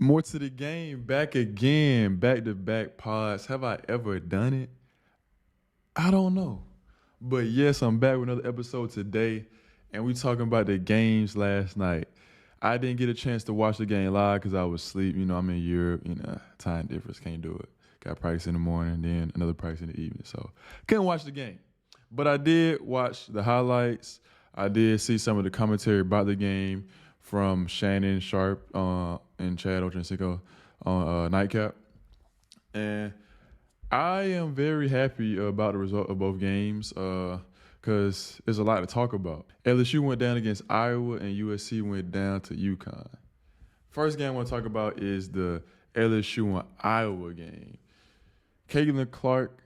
More to the game, back again, back-to-back pods. Have I ever done it? I don't know. But yes, I'm back with another episode today, and we talking about the games last night. I didn't get a chance to watch the game live because I was asleep. You know, I'm in Europe, time difference, can't do it. Got practice in the morning, then another practice in the evening. So couldn't watch the game. But I did watch the highlights. I did see some of the commentary about the game from Shannon Sharp and Chad Ochocinco on Nightcap. And I am very happy about the result of both games because there's a lot to talk about. LSU went down against Iowa and USC went down to UConn. First game I want to talk about is the LSU and Iowa game. Caitlin Clark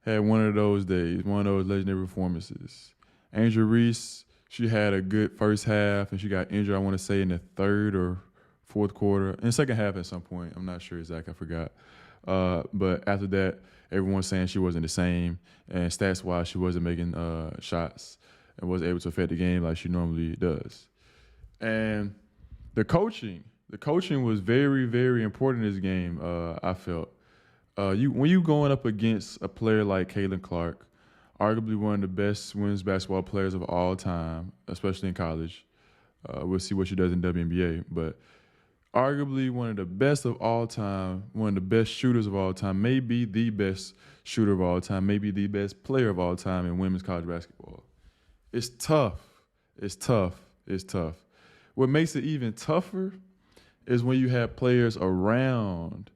had one of those days, one of those legendary performances. Angel Reese, she had a good first half, and she got injured, I want to say, in the third or fourth quarter. In the second half at some point. I'm not sure exactly. I forgot. But after that, everyone's saying she wasn't the same. And stats-wise, she wasn't making shots and wasn't able to affect the game like she normally does. And the coaching was very, very important in this game, I felt. When you going up against a player like Caitlin Clark, arguably one of the best women's basketball players of all time, especially in college. We'll see what she does in WNBA, but arguably one of the best of all time, one of the best shooters of all time, maybe the best shooter of all time, maybe the best player of all time in women's college basketball. It's tough. It's tough. It's tough. What makes it even tougher is when you have players around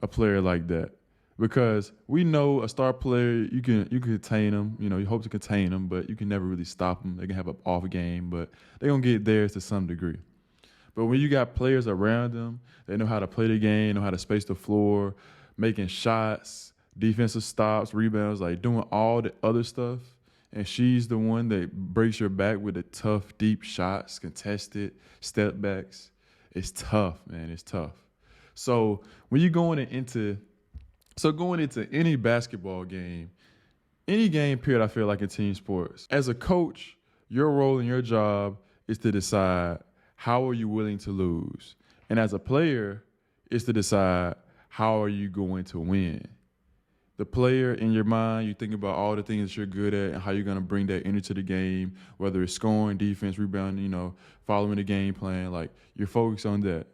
a player like that. Because we know a star player, you can contain them. You hope to contain them, but you can never really stop them. They can have an off game, but they're going to get theirs to some degree. But when you got players around them, they know how to play the game, know how to space the floor, making shots, defensive stops, rebounds, like doing all the other stuff. And she's the one that breaks your back with the tough, deep shots, contested, step backs. It's tough, man. It's tough. So when you're going into any basketball game, any game period, I feel like in team sports, as a coach, your role and your job is to decide how are you willing to lose. And as a player, is to decide how are you going to win. The player in your mind, you think about all the things that you're good at and how you're going to bring that energy to the game, whether it's scoring, defense, rebounding, following the game plan. Like, you're focused on that.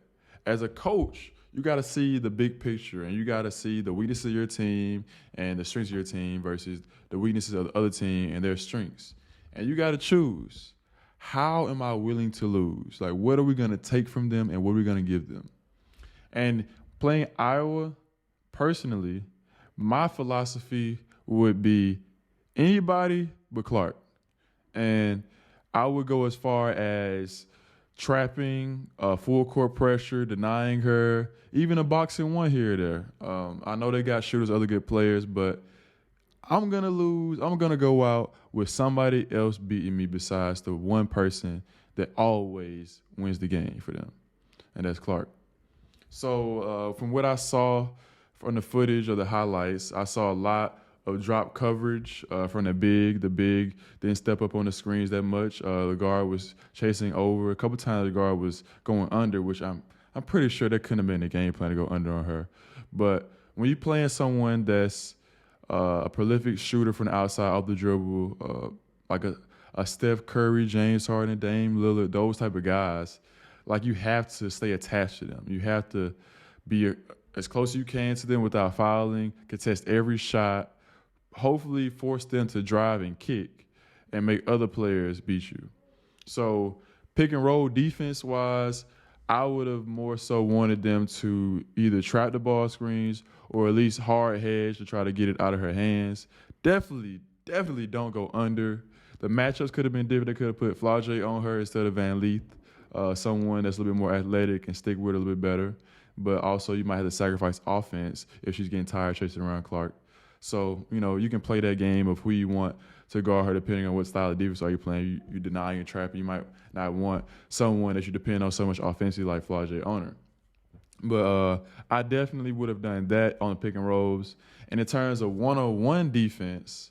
As a coach, you got to see the big picture, and you got to see the weaknesses of your team and the strengths of your team versus the weaknesses of the other team and their strengths. And you got to choose, how am I willing to lose? Like, what are we going to take from them and what are we going to give them? And playing Iowa, personally, my philosophy would be anybody but Clark. And I would go as far as trapping, full court pressure, denying her, even a boxing one here or there. I know they got shooters, other good players, but I'm going to lose. I'm going to go out with somebody else beating me besides the one person that always wins the game for them, and that's Clark. So from what I saw from the footage or the highlights, I saw a lot of drop coverage from the big. The big didn't step up on the screens that much. The guard was chasing over. A couple times the guard was going under, which I'm pretty sure that couldn't have been the game plan to go under on her. But when you're playing someone that's a prolific shooter from the outside off the dribble, like a Steph Curry, James Harden, Dame Lillard, those type of guys, like, you have to stay attached to them. You have to be as close as you can to them without fouling, contest every shot, hopefully force them to drive and kick and make other players beat you. So pick and roll defense-wise, I would have more so wanted them to either trap the ball screens or at least hard hedge to try to get it out of her hands. Definitely don't go under. The matchups could have been different. They could have put Flau'jae on her instead of Van Leeth, someone that's a little bit more athletic and stick with her a little bit better. But also you might have to sacrifice offense if she's getting tired chasing around Clark. So, you can play that game of who you want to guard her depending on what style of defense are you playing. You deny and trapping. You might not want someone that you depend on so much offensively like Flau'jae on her. But I definitely would have done that on the pick and rolls. And in terms of one-on-one defense,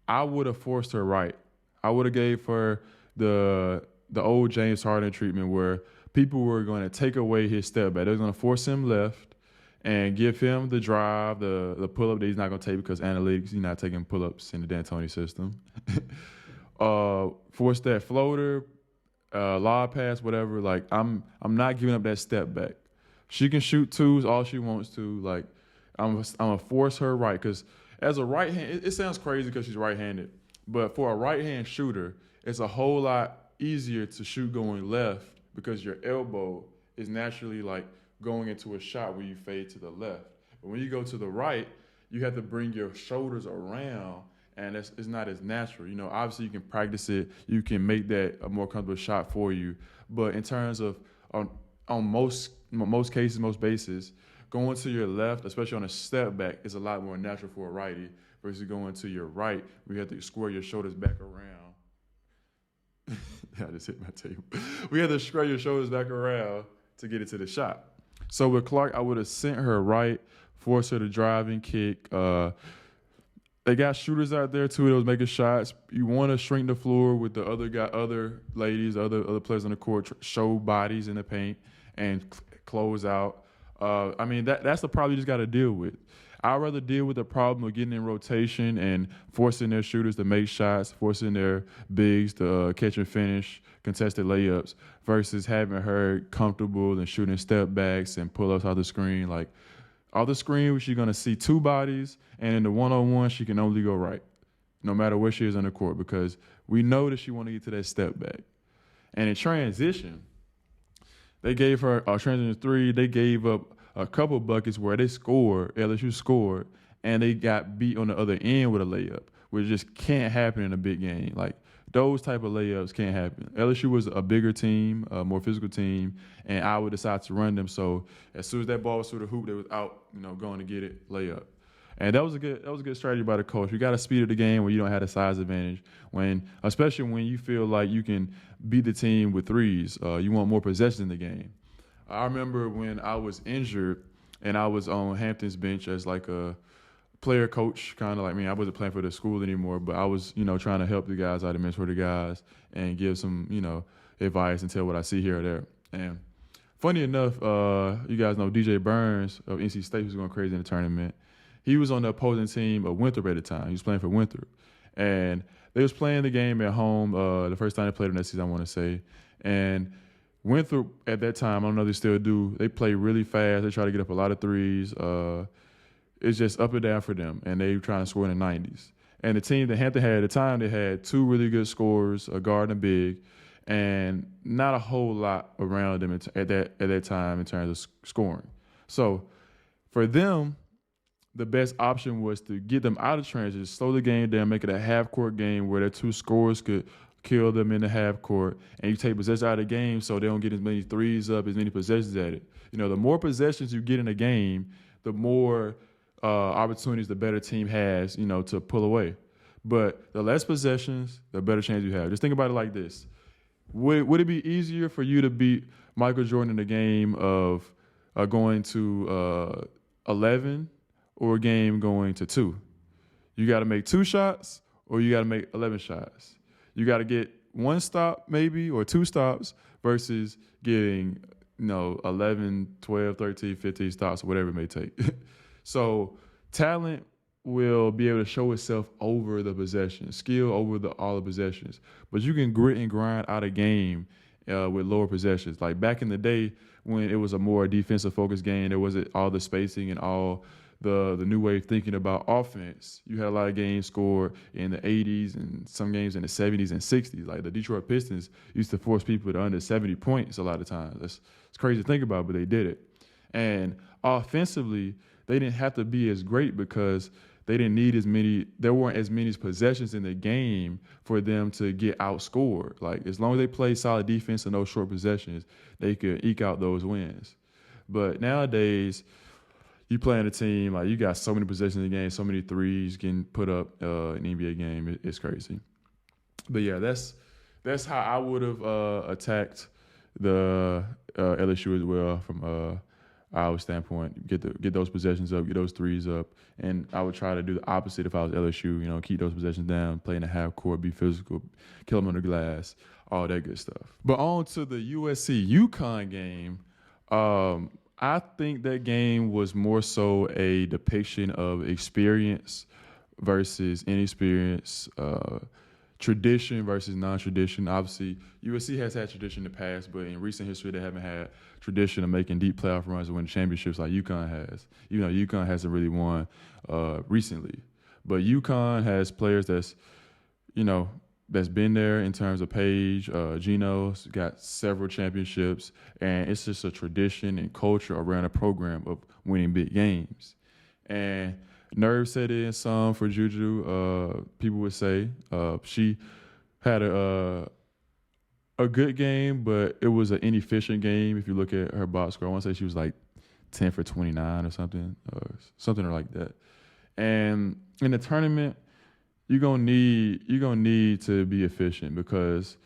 I would have forced her right. I would have gave her the old James Harden treatment where people were going to take away his step back. They were going to force him left and give him the drive, the pull up that he's not going to take because analytics, he's not taking pull ups in the D'Antoni system. Force that floater, lob pass, whatever. Like I'm not giving up that step back. She can shoot twos all she wants to. Like I'm gonna force her right because as a right hand, it sounds crazy because she's right-handed, but for a right-hand shooter, it's a whole lot easier to shoot going left because your elbow is naturally like going into a shot where you fade to the left. But when you go to the right, you have to bring your shoulders around, and it's not as natural. You know, obviously you can practice it, you can make that a more comfortable shot for you. But in terms of on most cases, most bases, going to your left, especially on a step back, is a lot more natural for a righty versus going to your right, where you have to square your shoulders back around. I just hit my table. We had to square your shoulders back around to get it to the shot. So with Clark, I would have sent her right, forced her to drive and kick. They got shooters out there too that was making shots. You want to shrink the floor with the other ladies, other players on the court, show bodies in the paint and close out. I mean, that's the problem you just got to deal with. I'd rather deal with the problem of getting in rotation and forcing their shooters to make shots, forcing their bigs to catch and finish contested layups versus having her comfortable and shooting step backs and pull-ups off the screen. Like, off the screen, she's going to see two bodies, and in the one-on-one, she can only go right, no matter where she is on the court, because we know that she want to get to that step back. And in transition, they gave her a transition three. They gave up a couple buckets where they scored, LSU scored, and they got beat on the other end with a layup, which just can't happen in a big game. Like, those type of layups can't happen. LSU was a bigger team, a more physical team, and I would decide to run them. So as soon as that ball was through the hoop, they was out, going to get it, layup. And that was a good strategy by the coach. You got to speed up the game when you don't have the size advantage. Especially when you feel like you can beat the team with threes, you want more possession in the game. I remember when I was injured and I was on Hampton's bench as like a player coach, kind of like me. I wasn't playing for the school anymore, but I was, trying to help the guys out and mentor the guys and give some, advice and tell what I see here or there. And funny enough, you guys know DJ Burns of NC State was going crazy in the tournament. He was on the opposing team of Winthrop at the time. He was playing for Winthrop. And they was playing the game at home the first time they played in that season, I want to say. And Winthrop at that time, I don't know if they still do, they play really fast. They try to get up a lot of threes. It's just up and down for them, and they were trying to score in the 90s. And the team that Hampton had at the time, they had two really good scorers, a guard and a big, and not a whole lot around them at that time in terms of scoring. So for them, the best option was to get them out of transition, slow the game down, make it a half-court game where their two scorers could kill them in the half court, and you take possession out of the game so they don't get as many threes up, as many possessions at it. The more possessions you get in a game, the more opportunities the better team has, to pull away. But the less possessions, the better chance you have. Just think about it like this. Would it be easier for you to beat Michael Jordan in a game of going to 11 or a game going to 2? You got to make 2 shots or you got to make 11 shots. You got to get 1 stop maybe or 2 stops versus getting, 11, 12, 13, 15 stops or whatever it may take. So talent will be able to show itself over the possession, skill over all the possessions. But you can grit and grind out a game with lower possessions. Like back in the day when it was a more defensive-focused game, there wasn't all the spacing and all the new way of thinking about offense. You had a lot of games scored in the 80s and some games in the 70s and 60s. Like the Detroit Pistons used to force people to under 70 points a lot of times. It's crazy to think about, but they did it. And offensively, they didn't have to be as great because they didn't need as many. There weren't as many possessions in the game for them to get outscored. Like as long as they play solid defense in those short possessions, they could eke out those wins. But nowadays, you play on a team, like you got so many possessions in the game, so many threes getting put up in an NBA game. It's crazy. But yeah, that's how I would have attacked the LSU as well from our standpoint, get those possessions up, get those threes up, and I would try to do the opposite if I was LSU. Keep those possessions down, play in the half court, be physical, kill them on the glass, all that good stuff. But on to the USC UConn game. I think that game was more so a depiction of experience versus inexperience, tradition versus non-tradition. Obviously, USC has had tradition in the past, but in recent history, they haven't had tradition of making deep playoff runs and winning championships like UConn has. UConn hasn't really won recently. But UConn has players that's been there in terms of Paige. Gino's got several championships, and it's just a tradition and culture around a program of winning big games. And nerve set in some for Juju. People would say she had a good game, but it was an inefficient game. If you look at her box score, I want to say she was like 10 for 29 or something like that. And in the tournament, you're gonna need to be efficient, because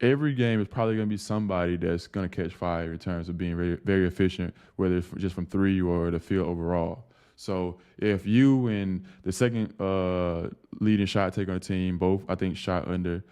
every game is probably gonna be somebody that's gonna catch fire in terms of being very, very efficient, whether it's just from three or the field overall. So if you and the second leading shot taker on the team both, I think, shot under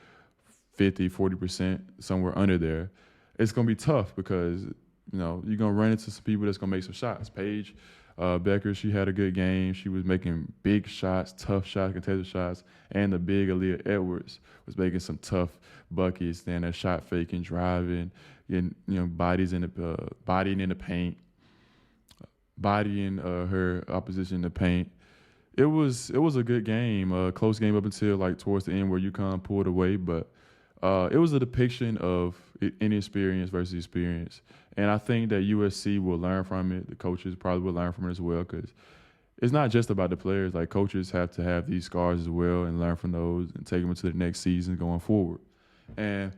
40%, somewhere under there, it's going to be tough, because, you're going to run into some people that's going to make some shots. Paige Becker, she had a good game. She was making big shots, tough shots, contested shots, and the big Aaliyah Edwards was making some tough buckets, then a shot faking, driving, and, bodying in the paint, bodying her opposition in the paint. It was a good game, a close game up until like towards the end where UConn pulled away, but it was a depiction of inexperience versus experience. And I think that USC will learn from it. The coaches probably will learn from it as well, because it's not just about the players. Like, coaches have to have these scars as well and learn from those and take them into the next season going forward. And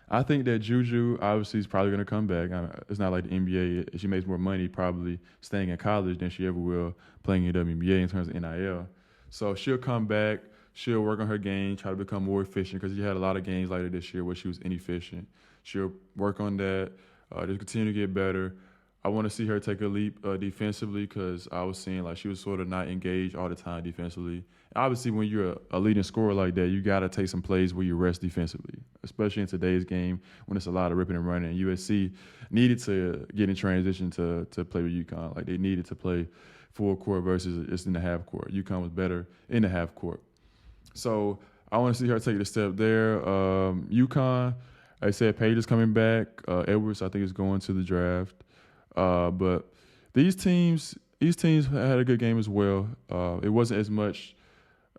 I think that Juju obviously is probably going to come back. It's not like the NBA. She makes more money probably staying in college than she ever will playing in WNBA in terms of NIL. So she'll come back. She'll work on her game, try to become more efficient, because she had a lot of games like this year where she was inefficient. She'll work on that, just continue to get better. I want to see her take a leap defensively, because I was seeing like she was sort of not engaged all the time defensively. Obviously, when you're a leading scorer like that, you got to take some plays where you rest defensively, especially in today's game when it's a lot of ripping and running. And USC needed to get in transition to play with UConn. Like, they needed to play full court versus just in the half court. UConn was better in the half court. So I want to see her take the step there. UConn, like I said, Paige is coming back. Edwards, I think, is going to the draft. But these teams had a good game as well. It wasn't as much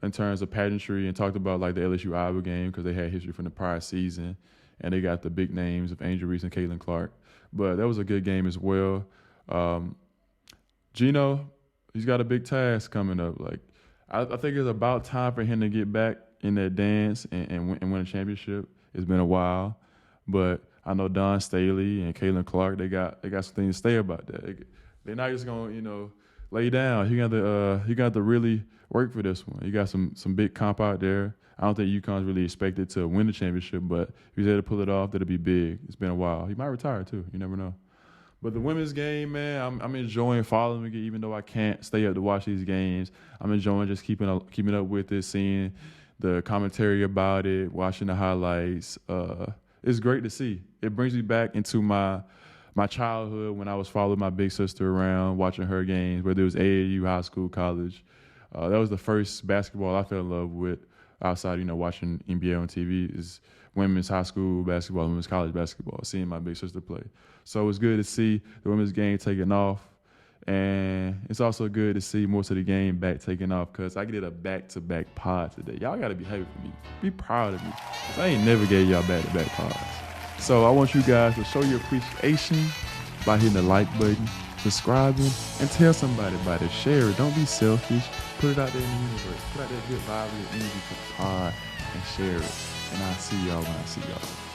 in terms of pageantry, and talked about like the LSU Iowa game, because they had history from the prior season, and they got the big names of Angel Reese and Caitlin Clark. But that was a good game as well. Gino, he's got a big task coming up. Like, I think it's about time for him to get back in that dance and win a championship. It's been a while, but I know Don Staley and Caitlin Clark, they got some things to say about that. They're not just gonna lay down. You got to really work for this one. You got some big comp out there. I don't think UConn's really expected to win the championship, but if he's able to pull it off, that'll be big. It's been a while. He might retire too. You never know. But the women's game, man, I'm enjoying following it, even though I can't stay up to watch these games. I'm enjoying just keeping up with it, seeing the commentary about it, watching the highlights. It's great to see. It brings me back into my childhood when I was following my big sister around, watching her games, whether it was AAU, high school, college. That was the first basketball I fell in love with outside, watching NBA on TV, is women's high school basketball, women's college basketball, seeing my big sister play. So it's good to see the women's game taking off. And it's also good to see most of the game back taking off, because I did a back-to-back pod today. Y'all got to be happy for me. Be proud of me. I ain't never gave y'all back-to-back pods. So I want you guys to show your appreciation by hitting the like button, subscribing, and tell somebody about it. Share it. Don't be selfish. Put it out there in the universe. Put out that good vibe and energy for the pod and share it. And I'll see y'all when I see y'all.